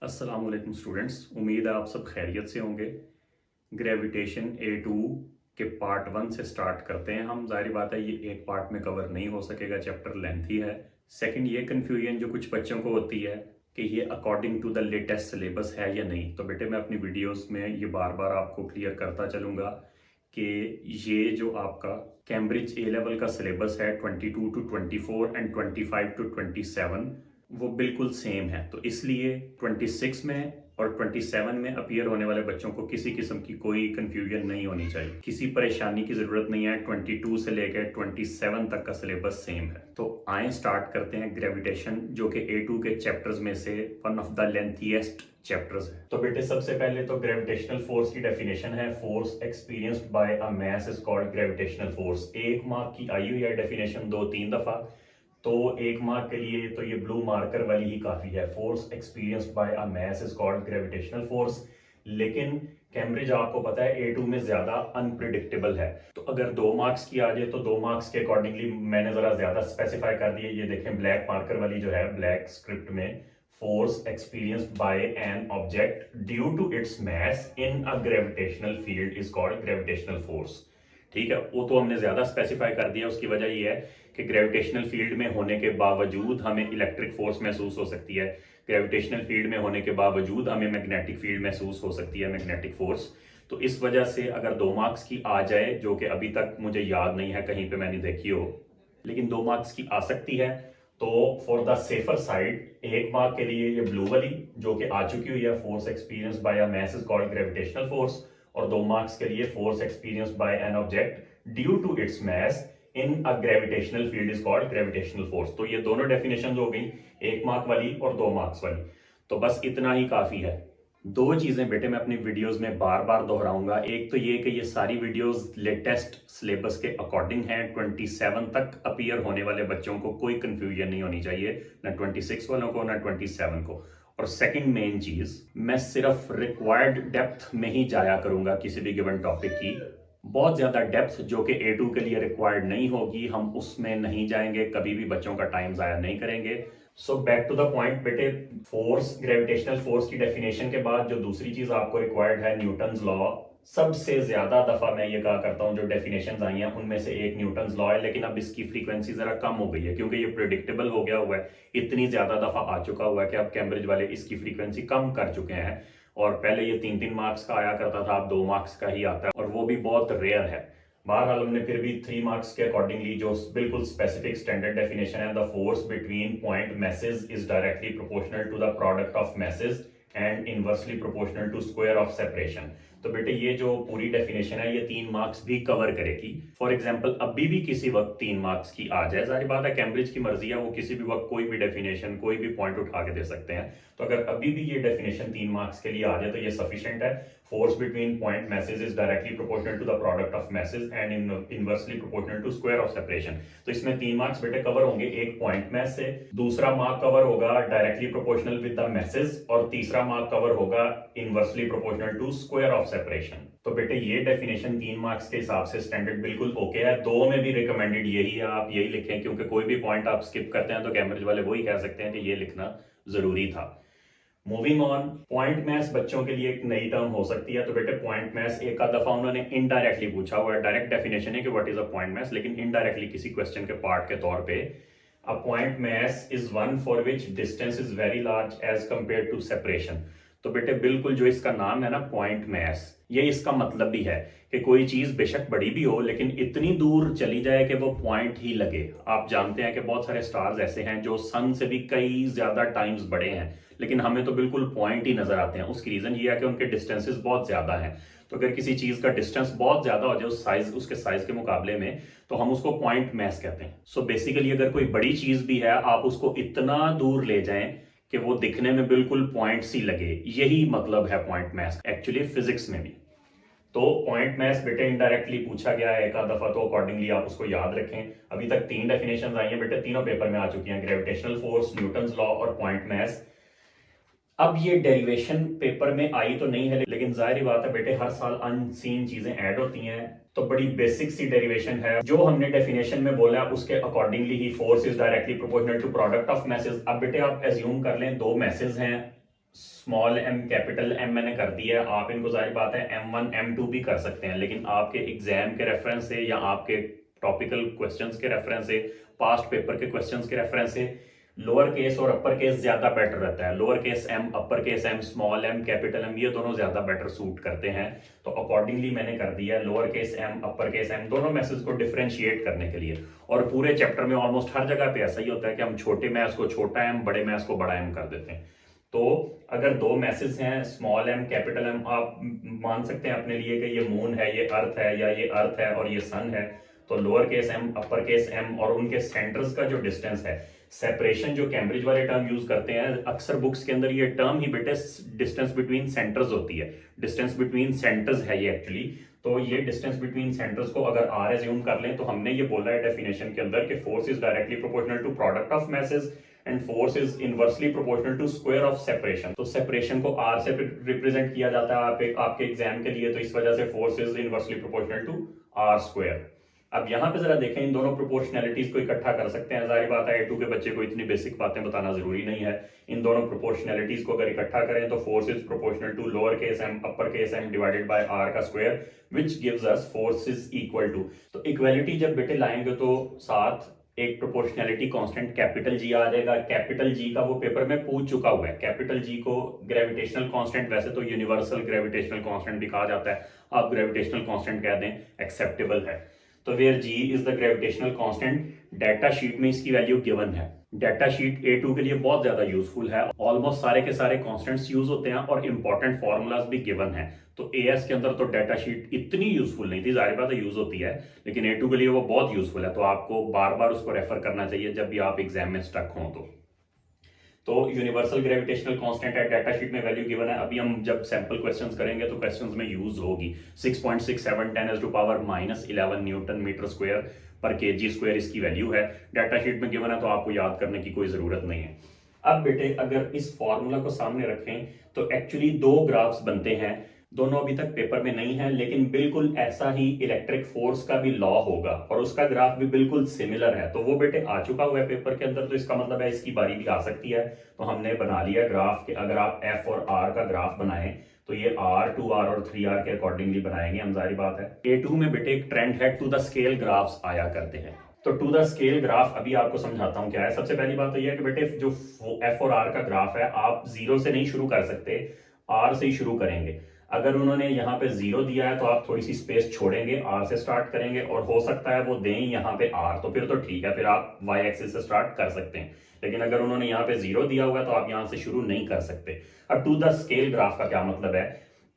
अस्सलाम वालेकुम स्टूडेंट्स, उम्मीद है आप सब खैरियत से होंगे। ग्रेविटेशन A2 के पार्ट 1 से स्टार्ट करते हैं हम। जाहिर बात है ये एक पार्ट में कवर नहीं हो सकेगा, चैप्टर लेंथी है। सेकंड, ये कन्फ्यूजन जो कुछ बच्चों को होती है कि ये according to the latest syllabus है या नहीं, तो बेटे मैं अपनी वीडियोस में ये बार बार आपको क्लियर करता चलूँगा कि ये जो आपका कैम्ब्रिज ए लेवल का सिलेबस है 22 to 24 एंड 25 to 27 वो बिल्कुल सेम है। तो इसलिए 26 में और 27 में अपीयर होने वाले बच्चों को किसी किस्म की कोई कंफ्यूजन नहीं होनी चाहिए, किसी परेशानी की ज़रूरत नहीं है। 22 से लेकर 27 तक का सिलेबस सेम है। तो आए स्टार्ट करते हैं ग्रेविटेशन, जो कि A2 के चैप्टर्स में से one of the lengthiest chapters है। तो बेटे सबसे पहले तो ग्रेविटेशनल फोर्स की डेफिनेशन है, force experienced bye a mass is called gravitational force. एक मार्क की आई हुई है डेफिनेशन 2-3 दफा, तो एक मार्क के लिए तो ये ब्लू मार्कर वाली ही काफी है। Force experienced bye a mass is called gravitational force. लेकिन कैम्ब्रिज आपको पता है A2 में ज्यादा अनप्रिडिक्टेबल है, तो अगर 2 मार्क्स की आ जाए तो 2 मार्क्स के अकॉर्डिंगली मैंने जरा ज्यादा स्पेसिफाई कर दिए। ये देखें ब्लैक मार्कर वाली जो है ब्लैक स्क्रिप्ट में, force experienced by an object due to its mass in a gravitational field is called gravitational force. ठीक है, वो तो हमने ज्यादा स्पेसिफाई कर दिया। उसकी वजह ये है कि ग्रेविटेशनल फील्ड में होने के बावजूद हमें इलेक्ट्रिक फोर्स महसूस हो सकती है, ग्रेविटेशनल फील्ड में होने के बावजूद हमें मैग्नेटिक फील्ड महसूस हो सकती है, मैग्नेटिक फोर्स। तो इस वजह से अगर 2 मार्क्स की आ जाए, जो कि अभी तक मुझे याद नहीं है कहीं पे मैंने देखी हो, लेकिन 2 मार्क्स की आ सकती है, तो for the safer side 1 mark के लिए ये ब्लू वाली जो कि आ चुकी हुई है, force experience by a mass is called gravitational force, और 2 मार्क्स के लिए force experience by an object due to its mass in a gravitational field is called gravitational force. तो ये दोनों डेफिनेशन हो गई, 1 मार्क वाली और 2 मार्क्स वाली। तो बस इतना ही काफी है। 2 चीजें बेटे मैं अपनी वीडियोस में बार बार दोहराऊंगा। एक तो ये कि ये सारी वीडियोस लेटेस्ट सिलेबस के अकॉर्डिंग हैं। 27 तक अपीयर होने वाले बच्चों को कोई कंफ्यूजन नहीं होनी चाहिए, ना 26 वालों को ना 27 को। और सेकंड मेन चीज, मैं सिर्फ रिक्वायर्ड डेप्थ में ही जाया करूंगा किसी भी गिवन टॉपिक की। बहुत ज्यादा डेप्थ जो कि A2 के लिए रिक्वायर्ड नहीं होगी, हम उसमें नहीं जाएंगे, कभी भी बच्चों का टाइम जाया नहीं करेंगे। So back to the point बेटे, फोर्स, ग्रेविटेशनल फोर्स की डेफिनेशन के बाद जो दूसरी चीज आपको रिक्वायर्ड है, न्यूटन्स लॉ। सबसे ज्यादा दफा मैं ये कहा करता हूं जो डेफिनेशंस आई हैं उनमें से एक न्यूटन्स लॉ है, लेकिन अब इसकी फ्रीक्वेंसी जरा कम हो गई है क्योंकि ये प्रिडिक्टेबल हो गया हुआ है, इतनी ज्यादा दफा आ चुका हुआ है कि अब कैम्ब्रिज वाले इसकी फ्रीक्वेंसी कम कर चुके हैं। और पहले ये 3-3 मार्क्स का आया करता था, अब 2 मार्क्स का ही आता है, और वो भी बहुत रेयर है। बहरहाल हमने फिर भी 3 मार्क्स के अकॉर्डिंगली जो बिल्कुल स्पेसिफिक स्टैंडर्ड डेफिनेशन है, the force between point masses is directly proportional to the product of masses and inversely proportional to square of separation. तो बेटे ये जो पूरी डेफिनेशन है ये 3 मार्क्स भी कवर करेगी। फॉर एग्जांपल अभी भी किसी वक्त 3 मार्क्स की आ जाए, जाहिर बात है कैम्ब्रिज की मर्जी है, वो किसी भी वक्त कोई भी डेफिनेशन कोई भी पॉइंट उठा के दे सकते हैं। तो अगर अभी भी ये डेफिनेशन 3 मार्क्स के लिए आ जाए तो ये सफिशिएंट है। Force between point masses is directly proportional to the product of masses and inversely proportional to square of separation. तो इसमें 3 मार्क्स बेटे कवर होंगे, एक पॉइंट मैथ से, दूसरा मार्क कवर होगा directly proportional with the masses, और तीसरा मार्क कवर होगा inversely proportional to square of separation. तो बेटे ये डेफिनेशन 3 मार्क्स के हिसाब से स्टैंडर्ड बिल्कुल ओके है। 2 में भी रिकमेंडेड यही है, आप यही लिखें, क्योंकि कोई भी पॉइंट आप स्किप करते हैं तो कैम्ब्रिज वाले वही कह सकते हैं कि ये लिखना जरूरी था। मूविंग ऑन, पॉइंट मैथ्स बच्चों के लिए एक नई टर्म हो सकती है। तो बेटे पॉइंट मैथ्स एक आध दफा उन्होंने इनडायरेक्टली पूछा हुआ है, डायरेक्ट डेफिनेशन है कि what is a point mass, लेकिन इनडायरेक्टली किसी क्वेश्चन के पार्ट के तौर पे, a point mass is one for which distance is very large as compare to separation. तो बेटे बिल्कुल जो इसका नाम है ना पॉइंट मैथ्स, ये इसका मतलब भी है कि कोई चीज बेशक बड़ी भी हो लेकिन इतनी दूर चली जाए कि वो पॉइंट ही लगे। आप जानते हैं कि बहुत सारे स्टार्स ऐसे हैं जो सन से भी कई ज्यादा टाइम्स बड़े हैं, लेकिन हमें तो बिल्कुल पॉइंट ही नजर आते हैं। उसकी रीजन ये है कि उनके डिस्टेंसेस बहुत ज्यादा हैं। तो अगर किसी चीज का डिस्टेंस बहुत ज्यादा हो जाए उस साइज, उसके साइज के मुकाबले में, तो हम उसको पॉइंट मैस कहते हैं। सो बेसिकली अगर कोई बड़ी चीज भी है, आप उसको इतना दूर ले जाएं कि वो दिखने में बिल्कुल पॉइंट सी लगे, यही मतलब है पॉइंट मैस एक्चुअली फिजिक्स में भी। तो पॉइंट मैथ्स बेटे इनडायरेक्टली पूछा गया है एक आध दफा, तो अकॉर्डिंगली आप उसको याद रखें। अभी तक 3 डेफिनेशंस आई हैं बेटे, तीनों पेपर में आ चुकी हैं, ग्रेविटेशनल फोर्स, न्यूटन्स लॉ और पॉइंट मैथ्स। अब ये डेरिवेशन पेपर में आई तो नहीं है, लेकिन जाहिर बात है बेटे हर साल अनसीन चीजें ऐड होती हैं। तो बड़ी बेसिक सी डेरिवेशन है, जो हमने डेफिनेशन में बोला उसके अकॉर्डिंगली ही force is directly proportional to product of masses. अब बेटे आप एज्यूम कर लें 2 मैसेज हैं, स्मॉल एम कैपिटल एम मैंने कर दिया है, आप इनको जाहिर बात है M1 M2 भी कर सकते हैं, लेकिन आपके एग्जाम के रेफरेंस से या आपके टॉपिकल क्वेश्चंस के रेफरेंस से, पास्ट पेपर के क्वेश्चंस के रेफरेंस से लोअर केस और अपर केस ज्यादा बेटर रहता है। Lower case M, upper case M, small M capital M, ये दोनों ज्यादा बेटर सूट करते हैं। तो अकॉर्डिंगली मैंने कर दिया है lower case M, upper case M, दोनों मैसेज को डिफरेंशिएट करने के लिए। और पूरे चैप्टर में ऑलमोस्ट हर जगह पे ऐसा ही होता है कि हम छोटे मैथ्स को छोटा एम, बड़े मैथ्स को बड़ा एम कर देते हैं। तो अगर दो मैसेज हैं स्मॉल एम कैपिटल एम, आप मान सकते हैं अपने लिए कि ये मून है, ये अर्थ है, या ये अर्थ है और ये सन है। तो lower case M, upper case M और उनके सेंटर्स का जो डिस्टेंस है, सेपरेशन जो कैम्ब्रिज वाले टर्म यूज करते हैं, अक्सर बुक्स के अंदर ये टर्म ही बेटे डिस्टेंस बिटवीन सेंटर्स होती है, डिस्टेंस बिटवीन सेंटर्स है ये एक्चुअली। तो ये डिस्टेंस बिटवीन सेंटर्स को अगर आर एज्यूम कर लें, तो हमने ये बोला है डेफिनेशन के अंदर कि force is directly proportional to product of masses and force is inversely proportional to square of separation. तो सेपरेशन को आर से रिप्रेजेंट किया जाता है आपके एग्जाम के लिए, तो इस वजह से force is inversely proportional to R square. अब यहाँ पे जरा देखें, इन दोनों प्रोपोर्शनैलिटीज को इकट्ठा कर सकते हैं, जाहिर बात है A2 के बच्चे को इतनी बेसिक बातें बताना जरूरी नहीं है। इन दोनों प्रोपोर्शनैलिटीज को अगर इकट्ठा करें तो force is proportional to lower case M upper case M divided by R का square, which gives us force is equal to. तो इक्वालिटी जब बेटे लाएंगे तो साथ एक प्रोपोर्शनैलिटी कांस्टेंट कैपिटल जी आ जाएगा। कैपिटल जी का वो पेपर में पूछ चुका हुआ है। कैपिटल जी को ग्रेविटेशनल कांस्टेंट, वैसे तो यूनिवर्सल ग्रेविटेशनल कांस्टेंट भी कहा जाता है, आप ग्रेविटेशनल कांस्टेंट कह दें, एक्सेप्टेबल है। तो where G is the gravitational constant, data sheet में इसकी वैल्यू गिवन है। डाटा शीट A2 के लिए बहुत ज्यादा यूजफुल है, ऑलमोस्ट सारे के सारे कांस्टेंट्स यूज होते हैं और इंपॉर्टेंट फॉर्मूलाज भी गिवन है। तो AS के अंदर तो डाटा शीट इतनी यूजफुल नहीं थी, जाहिर बात है यूज होती है, लेकिन A2 के लिए वो बहुत यूजफुल है। तो आपको बार बार उसको रेफर करना चाहिए जब भी आप एग्जाम में स्टक हों। तो यूनिवर्सल ग्रेविटेशनल कांस्टेंट है, डाटा शीट में वैल्यू गिवन है। अभी हम जब सैंपल क्वेश्चंस करेंगे तो क्वेश्चंस में यूज होगी। 6.67 10⁻⁻11 न्यूटन मीटर स्क्वायर पर केजी स्क्वायर इसकी वैल्यू है। डाटा शीट में गिवन है तो आपको याद करने की कोई जरूरत नहीं है। अब बेटे अगर इस फॉर्मूला को सामने रखें तो एक्चुअली दो ग्राफ्स बनते हैं, दोनों अभी तक पेपर में नहीं है, लेकिन बिल्कुल ऐसा ही इलेक्ट्रिक फोर्स का भी लॉ होगा और उसका ग्राफ भी बिल्कुल सिमिलर है। तो वो बेटे आ चुका हुआ है पेपर के अंदर, तो इसका मतलब है इसकी बारी भी आ सकती है। तो हमने बना लिया ग्राफ के, अगर आप एफ और आर का ग्राफ बनाएं तो ये R, 2R और 3R के अकॉर्डिंगली बनाएंगे हम, जारी बात है। A2 में बेटे एक ट्रेंड है, टू द स्केल ग्राफ्स आया करते हैं। तो टू द स्केल ग्राफ अभी आपको समझाता हूं क्या है। सबसे पहली बात तो यह है कि बेटे जो F और R का ग्राफ है, आप जीरो से नहीं शुरू कर सकते, R से ही शुरू करेंगे। अगर उन्होंने यहाँ पे जीरो दिया है तो आप थोड़ी सी स्पेस छोड़ेंगे, R से स्टार्ट करेंगे, और हो सकता है वो दें यहाँ पे R, तो फिर तो ठीक है, फिर आप Y एक्सिस से स्टार्ट कर सकते हैं। लेकिन अगर उन्होंने यहाँ पे जीरो दिया हुआ है तो आप यहाँ से शुरू नहीं कर सकते। अब टू द स्केल ग्राफ का क्या मतलब है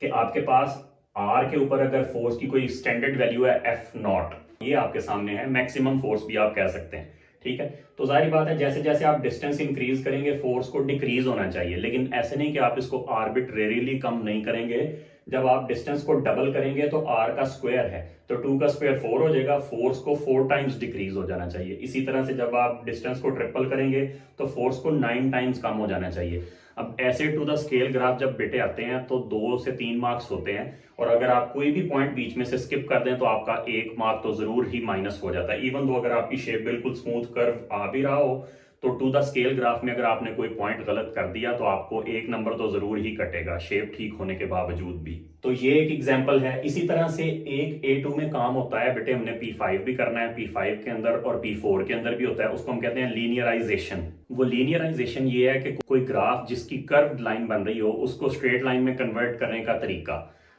कि आपके पास R के ऊपर अगर फोर्स की कोई स्टैंडर्ड वैल्यू है F0, ये आपके सामने है, मैक्सिमम फोर्स भी आप कह सकते हैं, ठीक है। तो जाहिर बात है जैसे जैसे आप डिस्टेंस इंक्रीज करेंगे फोर्स को डिक्रीज होना चाहिए, लेकिन ऐसे नहीं कि आप इसको आर्बिट्रेरीली कम नहीं करेंगे। जब आप डिस्टेंस को डबल करेंगे तो R का स्क्वायर है, तो 2 का स्क्वायर 4 हो जाएगा, फोर्स को 4 टाइम्स डिक्रीज हो जाना चाहिए। इसी तरह से जब आप डिस्टेंस को ट्रिपल करेंगे तो फोर्स को 9 टाइम्स कम हो जाना चाहिए। अब ऐसे टू द स्केल ग्राफ जब बेटे आते हैं तो 2 से 3 मार्क्स होते हैं, और अगर आप कोई भी पॉइंट बीच में से स्किप कर दें तो आपका 1 मार्क तो जरूर ही माइनस हो जाता है। इवन दो अगर आपकी शेप बिल्कुल स्मूथ कर्व आ भी रहा हो, तो टू द स्केल ग्राफ में अगर आपने कोई पॉइंट गलत कर दिया तो आपको 1 नंबर तो जरूर ही कटेगा, शेप ठीक होने के बावजूद भी। तो ये एक एग्जांपल है। इसी तरह से एक A2 में काम होता है बेटे, हमने P5 भी करना है, P5 के अंदर और P4 के अंदर भी होता है, उसको हम कहते हैं लीनियराइजेशन। वो लीनियराइजेशन ये है कि कोई ग्राफ जिसकी कर्व्ड लाइन बन रही हो उसको स्ट्रेट लाइन में कन्वर्ट करने का तरीका।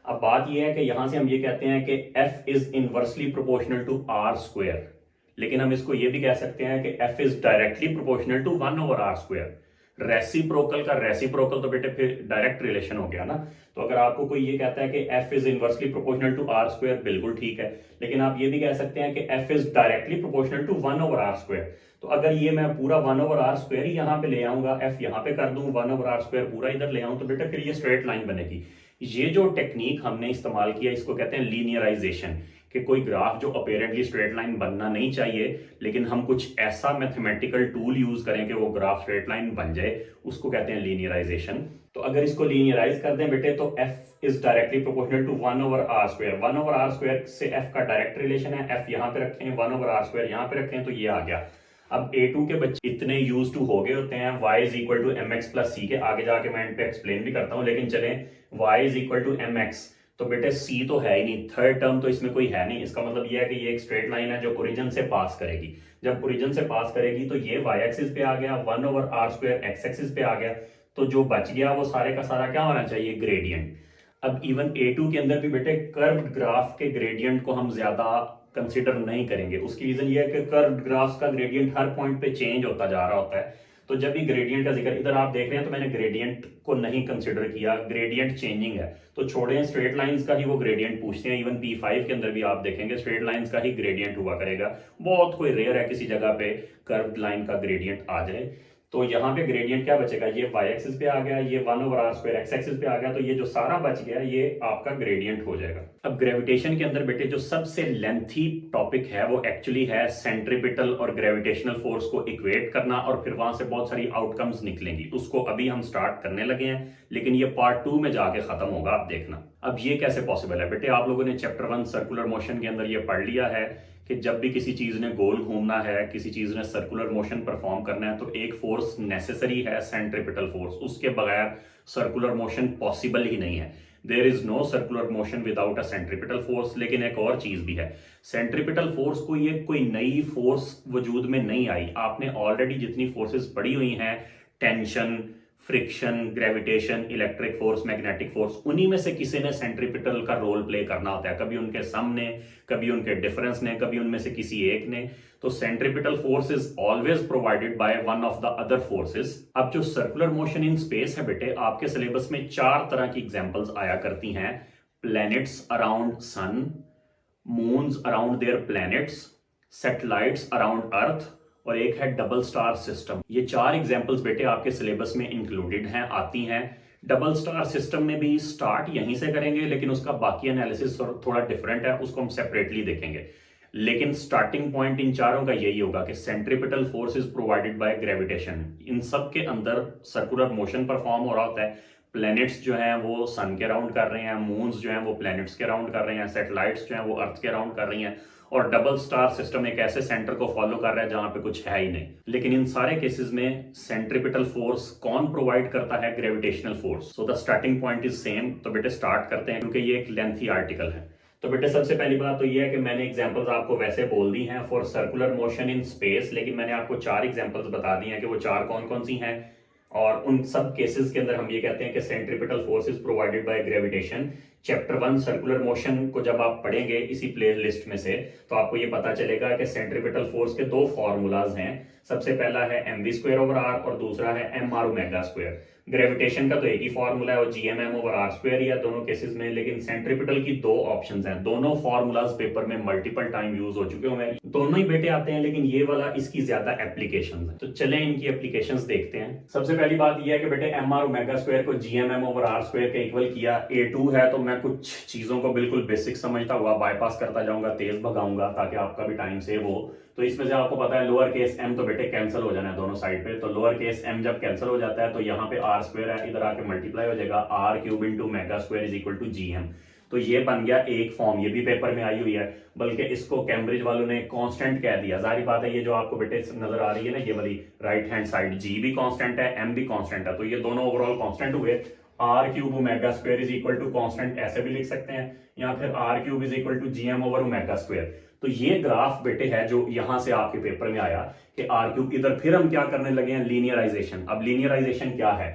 अब बात यह है कि यहां से हम ये कहते हैं कि F is inversely proportional to R square, लेकिन हम इसको ये भी कह सकते हैं कि F is directly proportional to 1/R square. Reciprocal का रेसिप्रोकल तो बेटे फिर डायरेक्ट रिलेशन हो गया ना। तो अगर आपको कोई ये कहता है कि F is inversely proportional to R square, बिल्कुल ठीक है, लेकिन आप ये भी कह सकते हैं कि F is directly proportional to 1/R square. तो अगर ये मैं पूरा 1/R स्क्वायर ही यहाँ पे ले आऊंगा, F यहाँ पे कर दूं, 1/R स्क्वायर पूरा इधर ले आऊं, तो बेटा फिर ये स्ट्रेट लाइन बनेगी। ये जो टेक्निक हमने इस्तेमाल किया इसको कहते हैं लीनियराइजेशन, कि कोई ग्राफ जो अपेरेंटली स्ट्रेट लाइन बनना नहीं चाहिए, लेकिन हम कुछ ऐसा मैथमेटिकल टूल यूज करें कि वो ग्राफ स्ट्रेट लाइन बन जाए, उसको कहते हैं लीनियराइजेशन। तो अगर इसको लीनियराइज कर दें बेटे तो F is directly proportional to 1/R square. 1/R square से F का डायरेक्ट रिलेशन है, F यहाँ पे रखें, 1/R स्क्वायर यहाँ पे रखें, तो ये आ गया। अब A2 के बच्चे इतने यूज टू हो गए होते हैं y is equal to M X plus C के, आगे जाके मैं इन पे एक्सप्लेन भी करता हूँ, लेकिन चलें y is equal to M X, तो बेटे c तो है ही नहीं, थर्ड टर्म तो इसमें कोई है नहीं। इसका मतलब ये है कि ये एक स्ट्रेट लाइन है जो ओरिजिन से पास करेगी। जब ओरिजिन से पास करेगी तो ये y एक्सिस पे आ गया, 1/r² x एक्सिस पे आ गया, तो जो बच गया वो सारे का सारा क्या होना चाहिए, ग्रेडियंट। अब इवन A2 के अंदर भी बेटे कर्व्ड ग्राफ के ग्रेडियंट को हम ज्यादा कंसिडर नहीं करेंगे। उसकी रीजन ये है कि कर्व्ड ग्राफ्स का ग्रेडियंट हर पॉइंट पे चेंज होता जा रहा होता है, तो जब भी ग्रेडियंट का जिक्र इधर आप देख रहे हैं तो मैंने ग्रेडियंट को नहीं कंसिडर किया, ग्रेडियंट चेंजिंग है तो छोड़े, स्ट्रेट लाइंस का ही वो ग्रेडियंट पूछते हैं। इवन P5 के अंदर भी आप देखेंगे स्ट्रेट लाइंस का ही ग्रेडियंट हुआ करेगा, बहुत कोई रेयर है किसी जगह पे कर्व्ड लाइन का ग्रेडियंट आ जाए। तो यहाँ पे ग्रेडियंट क्या बचेगा, ये y एक्सिस पे आ गया, ये 1/r² x एक्सिस पे आ गया, तो ये जो सारा बच गया ये आपका ग्रेडियंट हो जाएगा। अब ग्रेविटेशन के अंदर बेटे जो सबसे लेंथी टॉपिक है वो एक्चुअली है सेंट्रीपिटल और ग्रेविटेशनल फोर्स को इक्वेट करना, और फिर वहां से बहुत सारी आउटकम्स निकलेंगी। उसको अभी हम स्टार्ट करने लगे हैं, लेकिन ये पार्ट 2 में जाके खत्म होगा, आप देखना। अब ये कैसे पॉसिबल है बेटे, आप लोगों ने चैप्टर 1 सर्कुलर मोशन के अंदर ये पढ़ लिया है कि जब भी किसी चीज ने गोल घूमना है, किसी चीज ने सर्कुलर मोशन परफॉर्म करना है, तो एक फोर्स नेसेसरी है, सेंट्रीपिटल फोर्स। उसके बगैर सर्कुलर मोशन पॉसिबल ही नहीं है। There is no circular motion without a centripetal force. लेकिन एक और चीज भी है, सेंट्रीपिटल फोर्स कोई नई फोर्स वजूद में नहीं आई। आपने ऑलरेडी जितनी फोर्सेस पढ़ी हुई हैं, tension, friction, gravitation, electric force, magnetic force, उन्हीं में से किसी ने सेंट्रीपिटल का रोल प्ले करना होता है। कभी उनके सम ने, कभी उनके डिफरेंस ने, कभी उनमें से किसी एक ने। तो centripetal force is always provided by one of the other forces. अब जो सर्कुलर मोशन इन स्पेस है बेटे, आपके सिलेबस में 4 तरह की एग्जांपल्स आया करती हैं। Planets around sun, moons around their planets, satellites around earth, और एक है डबल स्टार सिस्टम। ये 4 एग्जांपल्स बेटे आपके सिलेबस में इंक्लूडेड हैं, आती हैं। डबल स्टार सिस्टम में भी स्टार्ट यहीं से करेंगे, लेकिन उसका बाकी एनालिसिस थोड़ा डिफरेंट है, उसको हम सेपरेटली देखेंगे। लेकिन स्टार्टिंग पॉइंट इन चारों का यही होगा कि centripetal force is provided by gravitation. इन सब के अंदर सर्कुलर मोशन परफॉर्म हो रहा होता है। प्लैनेट्स जो हैं वो सन के राउंड कर रहे हैं, मून्स जो हैं वो प्लैनेट्स के राउंड कर रहे हैं, सैटेलाइट्स जो हैं वो अर्थ के राउंड कर रही हैं, और डबल स्टार सिस्टम एक ऐसे सेंटर को फॉलो कर रहा है जहां पे कुछ है ही नहीं। लेकिन इन सारे केसेस में सेंट्रीपिटल फोर्स कौन प्रोवाइड करता है, gravitational force. So the starting point is same. तो बेटे स्टार्ट करते हैं, क्योंकि ये एक लेंथी आर्टिकल है। तो बेटे सबसे पहली बात तो ये है कि मैंने एग्जांपल्स आपको वैसे बोल दी हैं for circular motion in space, लेकिन मैंने आपको 4 एग्जांपल्स बता दी हैं कि वो 4 कौन कौन सी हैं। और उन सब केसेस के अंदर हम ये कहते हैं कि centripetal force is provided by gravitation. Chapter 1 circular motion को जब आप पढ़ेंगे इसी प्ले लिस्ट में से, तो आपको ये पता चलेगा कि सेंट्रीपिटल फोर्स के 2 फॉर्मूलाज हैं। सबसे पहला है mv²/r और दूसरा है mr⍵²। ग्रेविटेशन का तो एक ही फॉर्मूला है, और gmm/r² ही है दोनों केसेस में। लेकिन सेंट्रीपिटल की 2 ऑप्शंस हैं, दोनों फॉर्मूलाज पेपर में मल्टीपल टाइम यूज हो चुके हैं, दोनों ही बेटे आते हैं, लेकिन ये वाला इसकी ज्यादा एप्लीकेशंस है। तो चलें इनकी एप्लीकेशंस देखते हैं। सबसे पहली बात यह है कि बेटे mr⍵² को gmm/r² के इक्वल किया। A2 है तो मैं कुछ चीजों को बिल्कुल बेसिक समझता हुआ बाईपास करता जाऊंगा, तेज भगाऊंगा ताकि आपका भी टाइम सेव हो। तो इसमें से आपको पता है लोअर केस m तो बेटे कैंसिल हो जाना है दोनों साइड पे। तो लोअर केस m जब कैंसिल हो जाता है तो यहाँ पे r² है, इधर आके मल्टीप्लाई हो जाएगा, r³ × ⍵² is equal to gm। तो ये बन गया एक फॉर्म, ये भी पेपर में आई हुई है, बल्कि इसको कैम्ब्रिज वालों ने कांस्टेंट कह दिया। जाहिर बात है, ये जो आपको बेटे नजर आ रही है ना, ये वाली राइट हैंड साइड, g भी कांस्टेंट है, m भी कांस्टेंट है, तो ये दोनों ओवरऑल कांस्टेंट हुए। r³ ⍵² is equal to constant ऐसे भी लिख सकते हैं, या फिर r³ is equal to gm/⍵²। तो ये ग्राफ बेटे है जो यहां से आपके पेपर में आया कि r³। इधर फिर हम क्या करने लगे हैं, लीनियराइजेशन। अब लीनियराइजेशन क्या है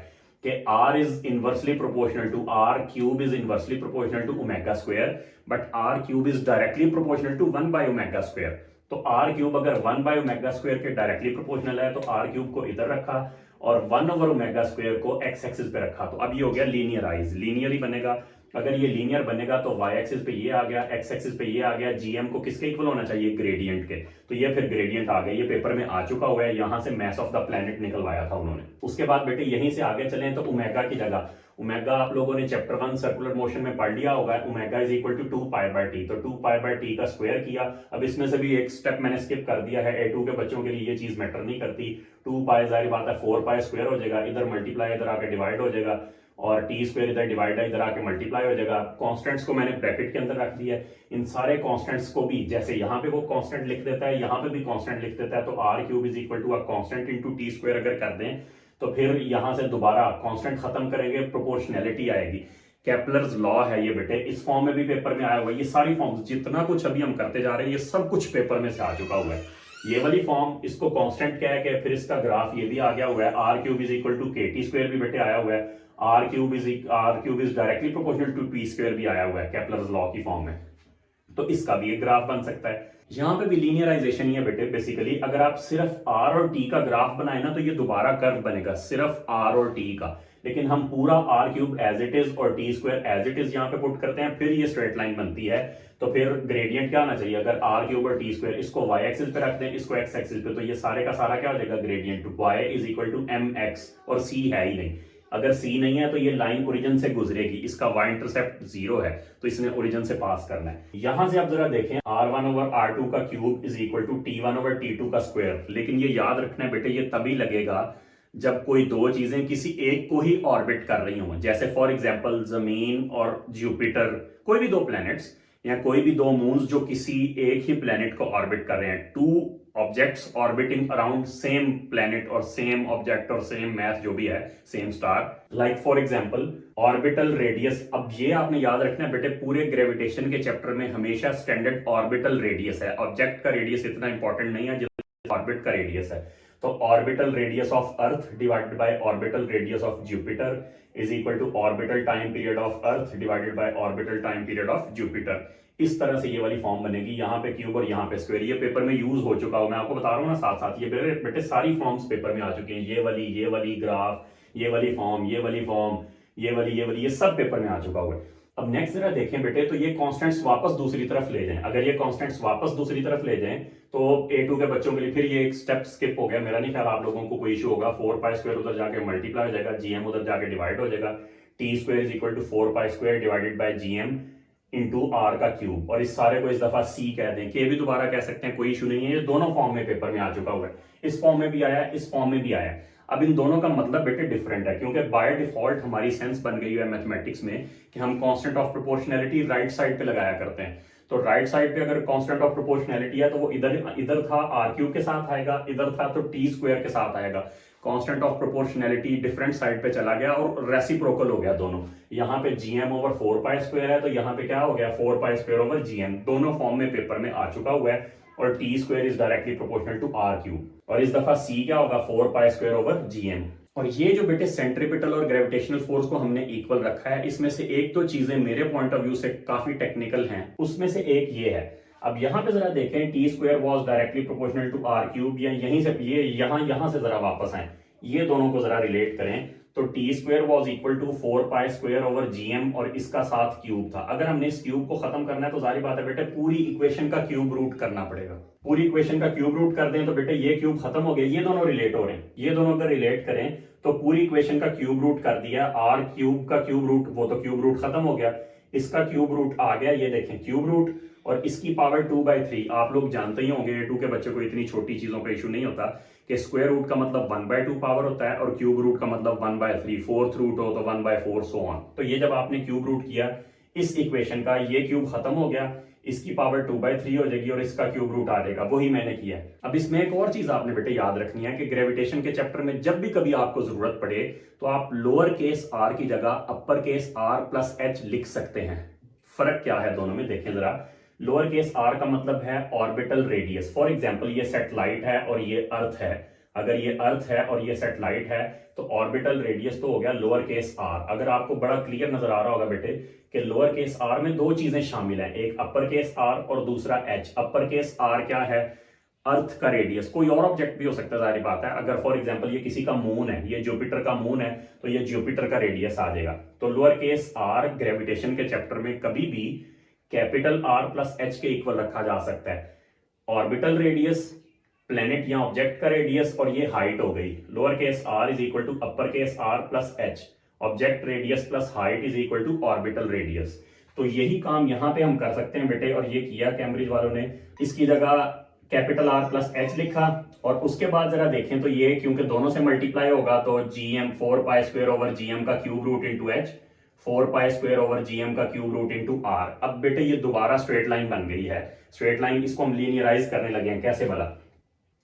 कि r is inversely proportional to r³ is inversely proportional to ⍵², but r³ is directly proportional to 1/⍵²। तो r³ अगर 1/⍵² के डायरेक्टली प्रोपोर्शनल है तो r³ को इधर रखा और 1/⍵² को x एक्सिस पे रखा। तो अब ये हो गया लीनियराइज, लीनियर ही बनेगा। अगर ये लीनियर बनेगा तो y एक्सिस पे ये आ गया, x एक्सिस पे ये आ गया, gm को किसके इक्वल होना चाहिए, ग्रेडियंट के। तो ये फिर ग्रेडियंट आ गया, ये पेपर में आ चुका हुआ है, यहां से मैस ऑफ द प्लैनेट निकलवाया था उन्होंने। उसके बाद बेटे यहीं से आगे चलें तो ओमेगा की जगह, ओमेगा आप लोगों ने चैप्टर 1 सर्कुलर मोशन में पढ़ लिया होगा, omega is equal to 2π/t। तो 2π/t का स्क्वायर किया। अब इसमें से भी एक स्टेप मैंने स्किप कर दिया है, A2 के बच्चों के लिए ये चीज मैटर नहीं करती। 2π जाहिर बात है 4π² हो जाएगा, इधर मल्टीप्लाई, इधर आके डिवाइड हो जाएगा। और टी स्क्वायर इधर डिवाइड है, इधर आके मल्टीप्लाई हो जाएगा। कॉन्स्टेंट्स को मैंने ब्रैकेट के अंदर रख दिया है। इन सारे कॉन्स्टेंट्स को भी जैसे यहाँ पे वो कॉन्स्टेंट लिख देता है, यहाँ पे भी कॉन्स्टेंट लिख देता है, तो R cube is equal to a constant into T square अगर कर दें तो फिर यहां से दोबारा कांस्टेंट खत्म करेंगे, प्रोपोर्शनैलिटी आएगी। केपलर्स लॉ है ये बेटे, इस फॉर्म में भी पेपर में आया हुआ है। ये सारी फॉर्म्स जितना कुछ अभी हम करते जा रहे हैं ये सब कुछ पेपर में से आ चुका हुआ है। ये वाली फॉर्म, इसको कांस्टेंट क्या है, फिर इसका ग्राफ ये भी आ गया हुआ है। R cube is equal to K T square भी बेटे आया हुआ है। R cube is directly proportional to T square भी आया हुआ है केपलर्स लॉ की फॉर्म में। तो इसका भी एक ग्राफ बन सकता है। यहां पे भी लीनियराइजेशन ही है बेटे बेसिकली। अगर आप सिर्फ आर और टी का ग्राफ बनाए ना तो ये दोबारा कर्व बनेगा सिर्फ आर और टी का, लेकिन हम पूरा R cube as it is और T square as it is यहाँ पे पुट करते हैं, फिर ये स्ट्रेट लाइन बनती है। तो फिर ग्रेडियंट क्या आना चाहिए, अगर आर क्यूब और टी स्क्वायर इसको वाई एक्सिस पे रखते हैं, इसको एक्स एक्सिस पे, तो ये सारे का सारा क्या हो जाएगा, gradient Y is equal to M X, और सी है ही नहीं। अगर सी नहीं है तो ये लाइन ओरिजिन से गुजरेगी, इसका वाई इंटरसेप्ट 0 है, तो इसने ओरिजिन से पास करना है। यहां से आप जरा देखें, r1 ओवर r2 का cube is equal to t1 over t2 का स्क्वायर। लेकिन ये याद रखना है बेटे, ये तभी लगेगा जब कोई दो चीजें किसी एक को ही ऑर्बिट कर रही हों। जैसे फॉर एग्जांपल जमीन और जुपिटर, कोई भी दो प्लैनेट्स या कोई भी दो मून्स जो किसी एक ही प्लैनेट को ऑर्बिट कर रहे हैं। Two objects orbiting around same planet और सेम ऑब्जेक्ट और सेम मैथ जो भी है, same star. Like for example orbital radius. अब ये आपने याद रखना है बेटे, पूरे ग्रेविटेशन के चैप्टर में हमेशा स्टैंडर्ड ऑर्बिटल रेडियस है। ऑब्जेक्ट का रेडियस इतना इंपॉर्टेंट नहीं है जितना ऑर्बिट का रेडियस है। तो orbital radius of earth divided by orbital radius of Jupiter is equal to orbital time period of earth divided by orbital time period of Jupiter. इस तरह से ये वाली फॉर्म बनेगी, यहाँ पे क्यूब और यहाँ पे स्क्वायर। ये पेपर में यूज हो चुका हूं, मैं आपको बता रहा हूँ ना साथ साथ। ये बेटे सारी फॉर्म्स पेपर में आ चुकी हैं, ये वाली ग्राफ, ये वाली फॉर्म, ये वाली फॉर्म, ये वाली, ये सब पेपर में आ चुका हुआ है। अब नेक्स्ट जरा देखें बेटे, तो ये कांस्टेंट्स वापस दूसरी तरफ ले जाएं। अगर ये कांस्टेंट्स वापस दूसरी तरफ ले जाएं तो A2 के बच्चों के लिए फिर ये एक स्टेप स्किप हो गया। मेरा नहीं ख्याल आप लोगों को कोई इशू होगा। 4 पाई स्क्वायर उधर जाके मल्टीप्लाई हो जाएगा, जीएम उधर जाके डिवाइड हो जाएगा। T square is equal to 4 pi square divided by GM into R का क्यूब, और इस सारे को इस दफा सी कह दें, के भी दोबारा कह सकते हैं, कोई इशू नहीं है। ये दोनों फॉर्म में पेपर में आ चुका हुआ है, इस फॉर्म में भी आया, इस फॉर्म में भी आया। अब इन दोनों का मतलब बेटे डिफरेंट है, क्योंकि बाय डिफॉल्ट हमारी सेंस बन गई है मैथमेटिक्स में कि हम constant of proportionality right side पे लगाया करते हैं। तो राइट साइड पे अगर कांस्टेंट ऑफ प्रोपोर्शनैलिटी है तो वो इधर था आर क्यूब के साथ आएगा, इधर था तो टी स्क्वायर के साथ आएगा। Constant of proportionality different side पे चला गया और रेसिप्रोकल हो गया दोनों। यहाँ पे जीएम ओवर 4 पाई स्क्वायर है, तो यहाँ पे क्या हो गया, 4 पाई स्क्वायर ओवर जीएम। दोनों फॉर्म में पेपर में आ चुका हुआ है। और T square is directly proportional to R cube, और इस दफा सी क्या होगा, 4 पाई स्क्वायर ओवर जीएम। और ये जो बेटे सेंट्रीपिटल और ग्रेविटेशनल फोर्स को हमने इक्वल रखा है, इसमें से एक तो चीजें मेरे पॉइंट ऑफ व्यू से काफी टेक्निकल हैं, उसमें से एक ये है। अब यहां पे जरा देखें, T square was directly proportional to R cube, या यहीं से ये यहां से जरा वापस आए, ये दोनों को जरा रिलेट करें। तो T square was equal to 4 pi square over GM, और इसका साथ क्यूब था। अगर हमने इस क्यूब को खत्म करना है तो जारी बात है बेटे पूरी इक्वेशन का क्यूब रूट करना पड़ेगा। पूरी इक्वेशन का क्यूब रूट कर दें तो बेटे ये क्यूब खत्म हो गया, ये दोनों रिलेट हो रहे हैं। ये दोनों अगर रिलेट करें तो पूरी इक्वेशन का क्यूब रूट कर दिया। आर क्यूब का क्यूब रूट, वो तो क्यूब रूट खत्म हो गया, इसका क्यूब रूट आ गया, ये देखें क्यूब रूट, और इसकी पावर 2/3। आप लोग जानते ही होंगे, A2 के बच्चों को इतनी छोटी चीजों पर इशू नहीं होता कि स्क्वायर रूट का मतलब 1/2 पावर होता है और क्यूब रूट का मतलब 1/3, फोर्थ रूट हो तो 1/4 सो ऑन। तो ये जब आपने क्यूब रूट किया इस इक्वेशन का, ये क्यूब खत्म हो गया, इसकी पावर 2/3 हो जाएगी और इसका क्यूब रूट आ जाएगा, वही मैंने किया। अब इसमें एक और चीज आपने बेटे याद रखनी है कि ग्रेविटेशन के चैप्टर में जब भी कभी आपको जरूरत पड़े तो आप लोअर केस आर की जगह upper case R plus H लिख सकते हैं। फर्क क्या है दोनों में देखें जरा। लोअर केस आर का मतलब है ऑर्बिटल रेडियस। फॉर एग्जांपल ये सैटेलाइट है और ये अर्थ है, अगर ये अर्थ है और ये सैटेलाइट है तो ऑर्बिटल रेडियस तो हो गया लोअर केस आर। अगर आपको बड़ा क्लियर नजर आ रहा होगा बेटे कि लोअर केस आर में दो चीजें शामिल हैं, एक अपर केस आर और दूसरा एच। अपर केस आर क्या है, अर्थ का रेडियस, कोई और ऑब्जेक्ट भी हो सकता है, सारी बात है। अगर फॉर एग्जांपल ये किसी का मून है, ये जुपिटर का मून है, तो ये जुपिटर का रेडियस आ जाएगा। तो लोअर केस आर ग्रेविटेशन के चैप्टर में कभी भी कैपिटल आर प्लस एच के इक्वल रखा जा सकता है। ऑर्बिटल रेडियस प्लेनेट या ऑब्जेक्ट का रेडियस, और ये हाइट हो गई। Lower case R is equal to upper case R plus H, object radius plus height is equal to orbital radius. तो यही काम यहां पे हम कर सकते हैं बेटे, और ये किया कैम्ब्रिज वालों ने। इसकी जगह कैपिटल आर प्लस एच लिखा, और उसके बाद जरा देखें तो ये क्योंकि दोनों से मल्टीप्लाई होगा तो GM 4 pi square over GM का cube root into H, 4 pi square over GM का क्यूब रूट इंटू आर। अब बेटे ये दोबारा स्ट्रेट लाइन बन गई है, स्ट्रेट लाइन इसको हम लीनियराइज करने लगे हैं। कैसे भला?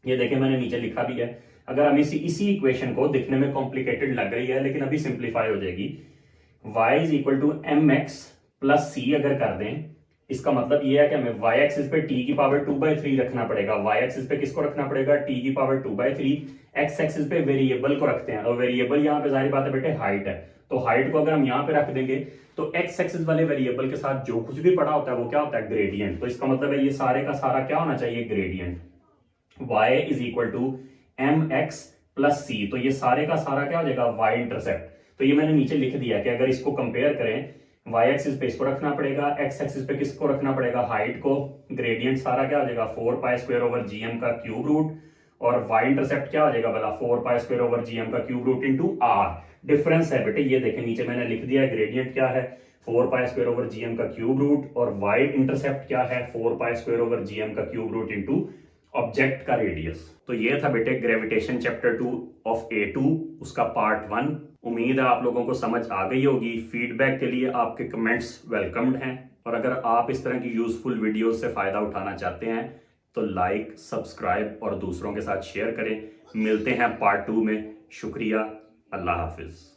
ये देखें मैंने नीचे लिखा भी है। अगर हम इसी इक्वेशन को, दिखने में कॉम्प्लिकेटेड लग रही है लेकिन अभी सिंप्लीफाई हो जाएगी, y is equal to M X plus C अगर कर दें, इसका मतलब ये है कि हमें y एक्सिस पे t की पावर 2/3 रखना पड़ेगा। y एक्सिस पे किसको रखना पड़ेगा? t की पावर 2/3। x एक्सिस पे वेरिएबल को रखते हैं, और वेरिएबल यहाँ पे जाहिर बात है बेटे हाइट है, तो हाइट को अगर हम यहाँ पे रख देंगे तो x एक्सिस वाले वेरिएबल के साथ जो कुछ भी पड़ा होता है वो क्या होता है? ग्रेडियंट। तो इसका मतलब है ये सारे का सारा क्या होना चाहिए? Gradient. y is equal to M X plus C, तो ये सारे का सारा क्या हो जाएगा? y intercept. तो ये मैंने नीचे लिख दिया कि अगर इसको कंपेयर करें, y एक्सिस पे इसको रखना पड़ेगा, x एक्सिस पे किसको रखना पड़ेगा? हाइट को। ग्रेडियंट सारा क्या हो जाएगा? 4 पाई स्क्वायर ओवर जीएम का क्यूब रूट, और y इंटरसेप्ट क्या हो जाएगा भला? 4 पाई स्क्वायर ओवर जीएम का cube root into R. Difference है बेटे, ये देखें नीचे मैंने लिख दिया है, ग्रेडियंट क्या है? 4 पाई स्क्वायर ओवर जीएम का क्यूब रूट, और y इंटरसेप्ट क्या है? 4 पाई स्क्वायर ओवर जीएम का क्यूब रूट इंटू ऑब्जेक्ट का रेडियस। तो ये था बेटे ग्रेविटेशन चैप्टर 2 ऑफ A2, उसका पार्ट 1। उम्मीद है आप लोगों को समझ आ गई होगी। फीडबैक के लिए आपके कमेंट्स वेलकम्ड हैं, और अगर आप इस तरह की यूजफुल वीडियोस से फायदा उठाना चाहते हैं तो लाइक, सब्सक्राइब और दूसरों के साथ शेयर करें। मिलते हैं पार्ट 2 में। शुक्रिया, अल्लाह हाफिज।